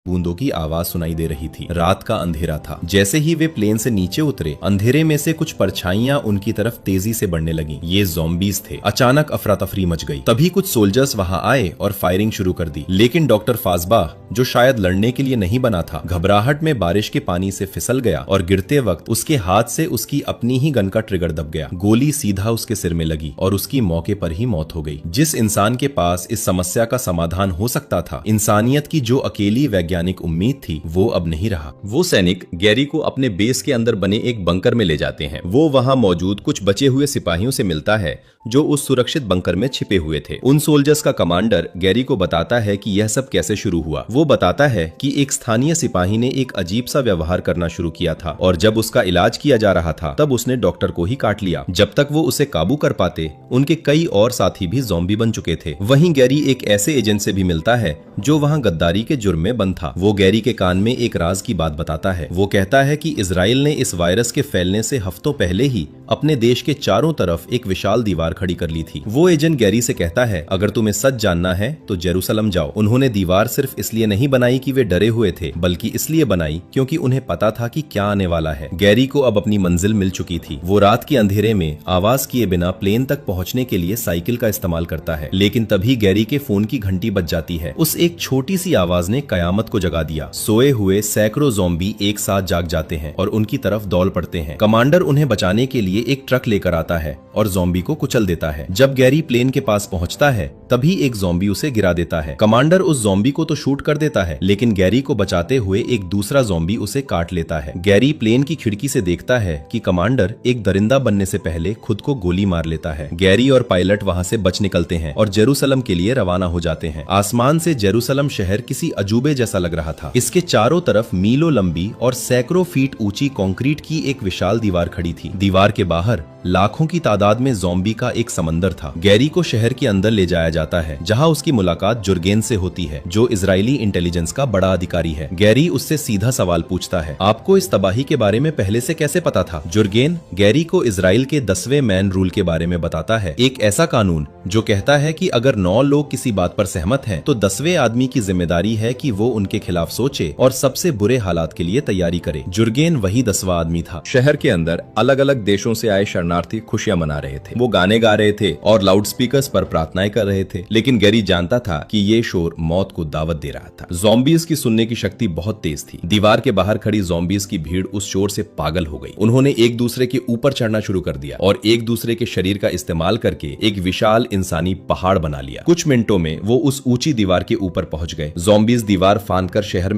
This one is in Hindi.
बूंदों की आवाज सुनाई दे रही थी। रात का अंधेरा था। जैसे ही वे प्लेन से नीचे उतरे, अंधेरे में से कुछ परछाइयां उनकी तरफ तेजी से बढ़ने लगी। ये ज़ॉम्बीज थे। अचानक अफरा तफरी मच गई। तभी कुछ सोल्जर्स वहां आए और फायरिंग शुरू कर दी। लेकिन डॉक्टर फाजबाह, जो शायद लड़ने के लिए नहीं बना था, घबराहट में बारिश के पानी से फिसल गया और गिरते वक्त उसके हाथ से उसकी अपनी ही गन का ट्रिगर दब गया। गोली सीधा उसके सिर में लगी और उसकी मौके पर ही मौत हो गई। जिस इंसान के पास इस समस्या का समाधान हो सकता था, इंसानियत की जो अकेली वैज्ञानिक उम्मीद थी, वो अब नहीं रहा। वो सैनिक गैरी को अपने बेस के अंदर बने एक बंकर में ले जाते हैं। वो वहां मौजूद कुछ बचे हुए सिपाहियों से मिलता है जो उस सुरक्षित बंकर में छिपे हुए थे। उन सोल्जर्स का कमांडर गैरी को बताता है कि यह सब कैसे शुरू हुआ। वो बताता है कि एक स्थानीय सिपाही ने एक अजीब सा व्यवहार करना शुरू किया था और जब उसका इलाज किया जा रहा था तब उसने डॉक्टर को ही काट लिया। जब तक वो उसे काबू कर पाते, उनके कई और साथी भी ज़ॉम्बी बन चुके थे। वहीं गैरी एक ऐसे एजेंट से भी मिलता है जो वहां गद्दारी के जुर्म में बंद था। वो गैरी के कान में एक राज की बात बताता है। वो कहता है कि इजराइल ने इस वायरस के फैलने से हफ्तों पहले ही अपने देश के चारों तरफ एक विशाल दीवार खड़ी कर ली थी। वो एजेंट गैरी से कहता है, अगर तुम्हें सच जानना है तो जेरूसलम जाओ। उन्होंने दीवार सिर्फ इसलिए नहीं बनाई कि वे डरे हुए थे, बल्कि इसलिए बनाई क्योंकि उन्हें पता था कि क्या आने वाला है। गैरी को अब अपनी मंजिल मिल चुकी थी। वो रात के अंधेरे में आवाज किए बिना प्लेन तक पहुंचने के लिए साइकिल का इस्तेमाल करता है। लेकिन तभी गैरी के फोन की घंटी बज जाती है। उस एक छोटी सी आवाज ने कयामत को जगा दिया। सोए हुए सैकड़ों ज़ॉम्बी एक साथ जाग जाते हैं और उनकी तरफ दौड़ पड़ते हैं। कमांडर उन्हें बचाने के लिए एक ट्रक लेकर आता है और ज़ॉम्बी को कुचल देता है। जब गैरी प्लेन के पास पहुंचता है तभी एक ज़ॉम्बी उसे गिरा देता है। कमांडर उस ज़ॉम्बी को तो शूट कर देता है, लेकिन गैरी को बचाते हुए एक दूसरा ज़ॉम्बी उसे काट लेता है। गैरी प्लेन की खिड़की से देखता है कि कमांडर एक दरिंदा बनने से पहले खुद को गोली मार लेता है। गैरी और पायलट वहां से बच निकलते हैं और जेरूसलम के लिए रवाना हो जाते हैं। आसमान से जेरूसलम शहर किसी अजूबे जैसा लग रहा था। इसके चारों तरफ मीलों लंबी और सैकड़ों फीट ऊंची कंक्रीट की एक विशाल दीवार खड़ी थी। दीवार के बाहर लाखों की तादाद में ज़ॉम्बी का एक समंदर था। गैरी को शहर के अंदर ले जाया जाता है, जहां उसकी मुलाकात जुर्गेन से होती है, जो इजरायली इंटेलिजेंस का बड़ा अधिकारी है। गैरी उससे सीधा सवाल पूछता है, आपको इस तबाही के बारे में पहले से कैसे पता था? जुर्गेन गैरी को इजराइल के 10वें मैन रूल के बारे में बताता है, एक ऐसा कानून जो कहता है कि अगर 9 लोग किसी बात पर सहमत हैं, तो 10वें आदमी की जिम्मेदारी है कि वो उनके खिलाफ सोचे और सबसे बुरे हालात के लिए तैयारी करे। जुर्गेन वही 10वां आदमी था। शहर के अंदर अलग अलग देशों से आए शरणार्थी खुशियां मना रहे थे। वो गाने गा रहे थे और लाउड स्पीकर्स पर प्रार्थनाएं कर रहे थे। लेकिन गैरी जानता था कि ये शोर मौत को दावत दे रहा था। ज़ॉम्बीज की सुनने की शक्ति बहुत तेज थी। दीवार के बाहर खड़ी ज़ॉम्बीज की भीड़ उस शोर से पागल हो गई। उन्होंने एक दूसरे के ऊपर चढ़ना शुरू कर दिया और एक दूसरे के शरीर का इस्तेमाल करके एक विशाल इंसानी पहाड़ बना लिया। कुछ मिनटों में वो उस ऊंची दीवार के ऊपर पहुंच गए। ज़ॉम्बीज दीवार फांदकर शहर